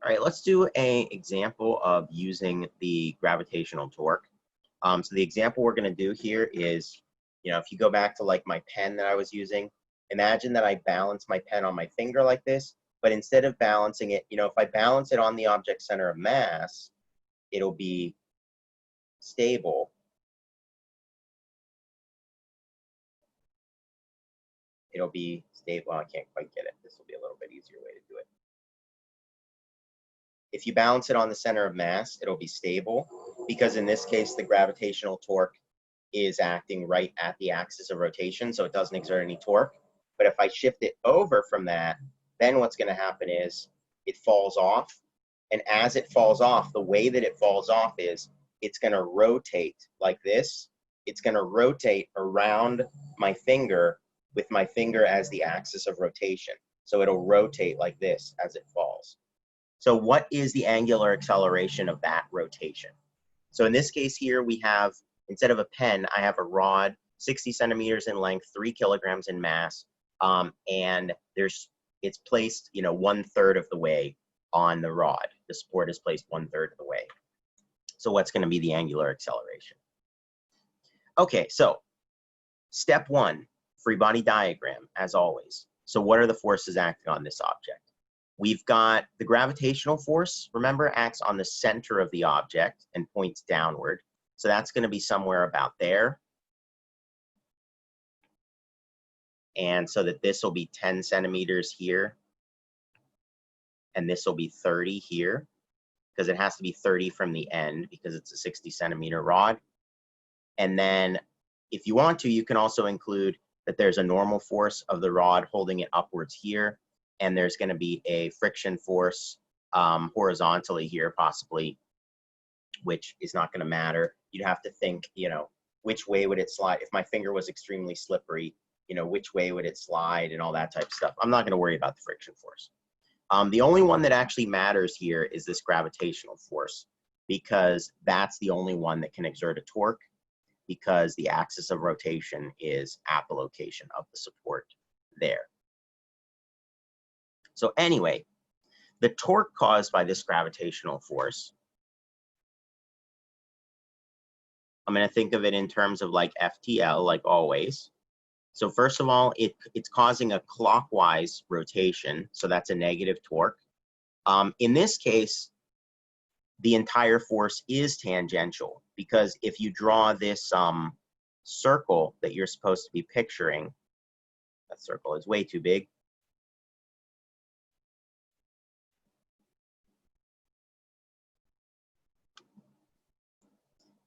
All right, let's do an example of using the gravitational torque. So the example we're going to do here is, if you go back to like my pen that I was using, imagine that I balance my pen on my finger like this, but instead of balancing it, if I balance it on the object center of mass, it'll be stable. It'll be stable. I can't quite get it. This will be a little bit easier way to do it. If you balance it on the center of mass, it'll be stable, because in this case, the gravitational torque is acting right at the axis of rotation, so it doesn't exert any torque. But if I shift it over from that, then what's going to happen is it falls off. And as it falls off, the way that it falls off is it's going to rotate like this. It's going to rotate around my finger with my finger as the axis of rotation. So it'll rotate like this as it falls. So what is the angular acceleration of that rotation? So in this case here, we have, instead of a pen, I have a rod, 60 centimeters in length, 3 kilograms in mass, and it's placed, 1/3 of the way on the rod. The support is placed 1/3 of the way. So what's going to be the angular acceleration? Okay, so step 1, free body diagram, as always. So what are the forces acting on this object? We've got the gravitational force, remember, acts on the center of the object and points downward. So that's going to be somewhere about there. And so that this will be 10 centimeters here. And this will be 30 here, because it has to be 30 from the end because it's a 60 centimeter rod. And then if you want to, you can also include that there's a normal force of the rod holding it upwards here. And there's going to be a friction force horizontally here, possibly, which is not going to matter. You'd have to think, which way would it slide? If my finger was extremely slippery, which way would it slide and all that type of stuff. I'm not going to worry about the friction force. The only one that actually matters here is this gravitational force, because that's the only one that can exert a torque, because the axis of rotation is at the location of the support there. So anyway, the torque caused by this gravitational force, I'm going to think of it in terms of like FTL, like always. So first of all, it's causing a clockwise rotation, so that's a negative torque. In this case, the entire force is tangential, because if you draw this circle that you're supposed to be picturing, that circle is way too big.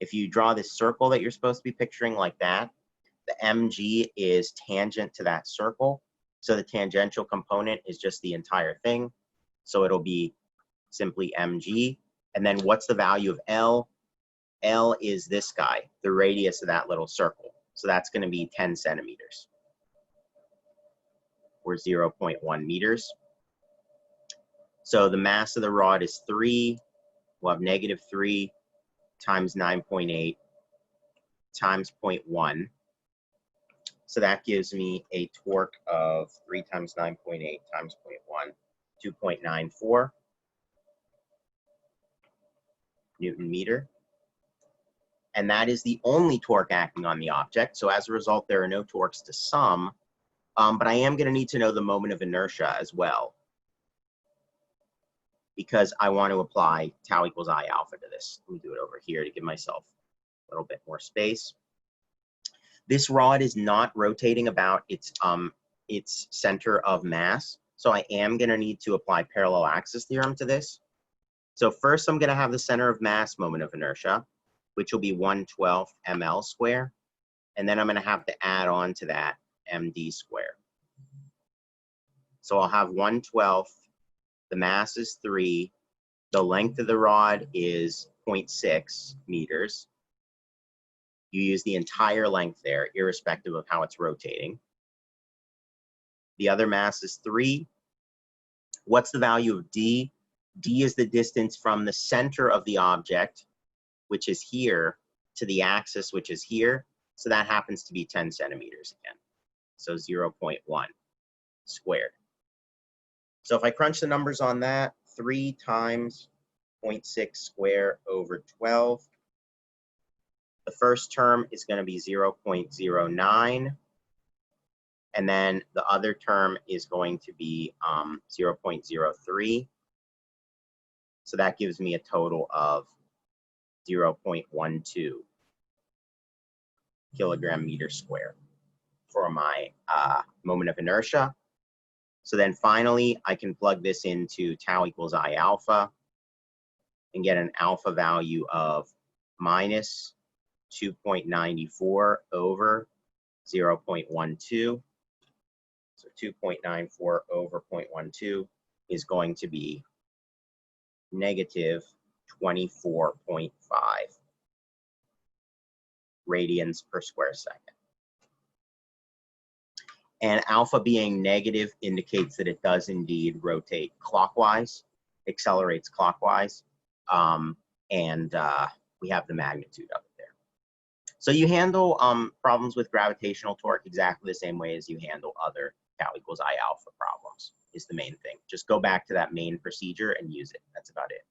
If you draw this circle that you're supposed to be picturing like that, the mg is tangent to that circle. So the tangential component is just the entire thing. So it'll be simply mg. And then what's the value of L? L is this guy, the radius of that little circle. So that's going to be 10 centimeters, or 0.1 meters. So the mass of the rod is 3. We'll have -3 times 9.8 times 0.1. So that gives me a torque of 3 times 9.8 times 0.1, 2.94 Newton meter. And that is the only torque acting on the object. So as a result, there are no torques to sum, but I am going to need to know the moment of inertia as well, because I want to apply tau equals I alpha to this. Let me do it over here to give myself a little bit more space. This rod is not rotating about its center of mass, so I am going to need to apply parallel axis theorem to this. So first, I'm going to have the center of mass moment of inertia, which will be 1/12 ml square, and then I'm going to have to add on to that md square. So I'll have 1/12. The mass is 3. The length of the rod is 0.6 meters. You use the entire length there, irrespective of how it's rotating. The other mass is 3. What's the value of d? D is the distance from the center of the object, which is here, to the axis, which is here. So that happens to be 10 centimeters again. So 0.1 squared. So if I crunch the numbers on that, 3 times 0.6 squared over 12. The first term is going to be 0.09. And then the other term is going to be 0.03. So that gives me a total of 0.12 kilogram meter squared for my moment of inertia. So then finally, I can plug this into tau equals I alpha and get an alpha value of minus 2.94 over 0.12. So 2.94 over 0.12 is going to be negative 24.5 radians per square second. And alpha being negative indicates that it does indeed rotate clockwise, accelerates clockwise, and we have the magnitude of it there. So you handle problems with gravitational torque exactly the same way as you handle other tau equals I alpha problems is the main thing. Just go back to that main procedure and use it. That's about it.